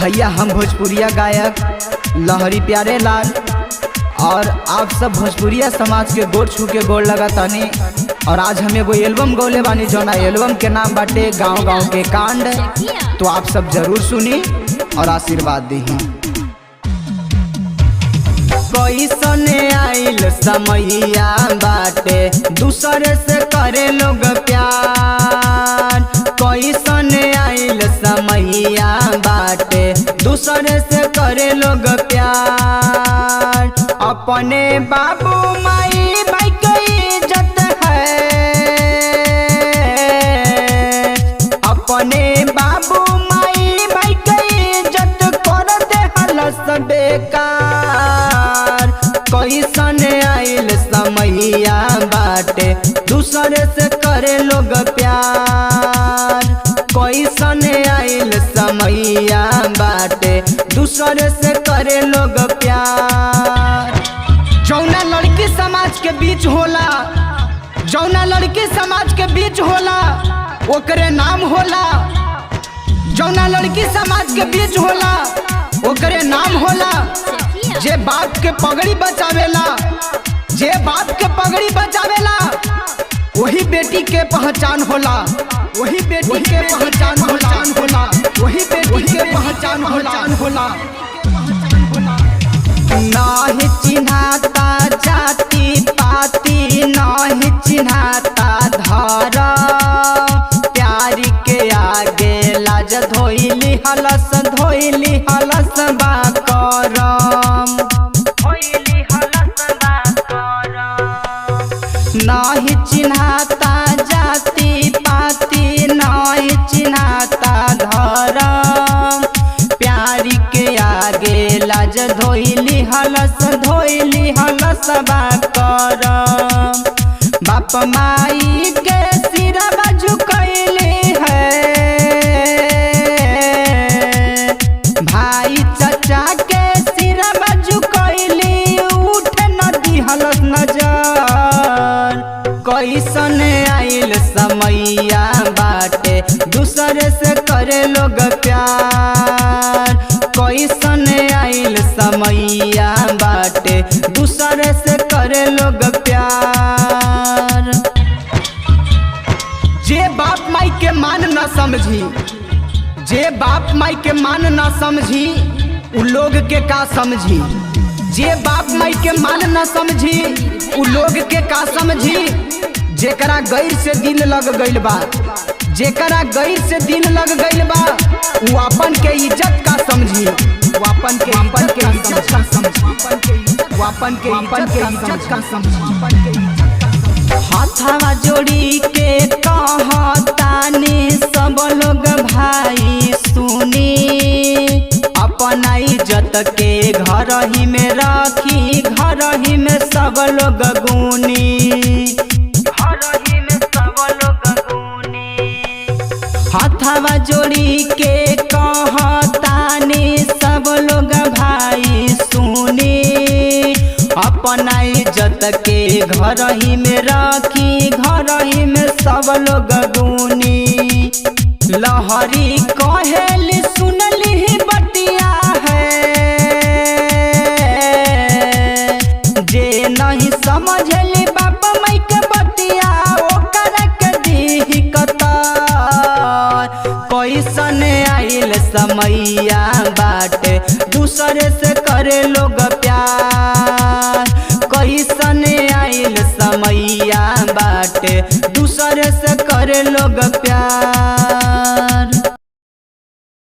भैया हम भोजपुरिया गायक लहरी प्यारे लाल और आप सब भोजपुरिया समाज के गोड़ छू के गोड़ लगातानी। और आज हम एगो एल्बम गौले बानी जौना एल्बम के नाम बाटे गाँव गाँव के कांड। तो आप सब जरूर सुनी और आशीर्वाद दी। कैसने आइल समैया बाटे दूसरे से करे लोग प्यार। कैसने आइल समैया बाटे दूसरे से करे लोग प्यार। अपने बाबू माई भाई की इज्जत है, अपने बाबू माई भाई की इज्जत कर दे हलस बेकार। कैसने आइल समैया बाटे दूसरे से करे लोग प्यार। कैसने आइल समैया बाटे दूसरे से करे लोग प्यार। जौना लड़की समाज के बीच होला, जौना लड़की समाज के बीच होला ओकरे नाम होला। जौना लड़की समाज के बीच होला ओकरे नाम होला। जे बाप के पगड़ी बचावेला, जे बाप के पगड़ी बचावेला वही बेटी के पहचान होला, वही बेटी के पहचान होला, वही बेटी के पहचान होला। नाही चिन्हाता जाति पाति, नाही चिन्हाता धर्म। प्यारी के आगे लाज धोइली हलस बा करम। नाही चिन्हाता जाति पाति, नाही चिन्हाता धर्म। प्यारी के आगे लाज धोइली हलस बा करम। बाप माई के सिरवा झुकैली है, भाई चाचा के सिरवा झुकैली उठ न दिहलस नजर। कैसने आइल समैया बाटे दूसरे से करे लोग प्यार। कैसने आइल समैया बाटे दूसरे से करे लोग प्यार। जे बाप माई के मान न समझी, जे बाप माई के मान न समझी उ लोग के का समझी। जे बाप माई के मान न समझी उ लोग के का समझी। जेकरा गैर से दिल लग गइल बा, जेकरा गैर से दिल लग गइल बा वो अपन के इज्जत का समझी, वो अपन के इज्जत का समझी, वो अपन के इज्जत का समझी। हाथवा जोड़ी के कहतानी सब लोग भाई सुनी। अपना इज्जत के घर ही में रखी, घर ही में सब लोग गुनी। हाथवा जोड़ी के कहतानी सब लोग भाई सुनी। अपना इज्जत के घर ही में रखी, घर ही में सब लोग गुनी। लहरी कहेली सुनली बतिया है, जे नहीं समझली बाप माई के बतिया ओकरा के दी कतर। कैसने आइल समैया बाटे दूसरे से करे लोग प्यार। कैसने आइल समैया बाटे दूसरे से करे लोग प्यार।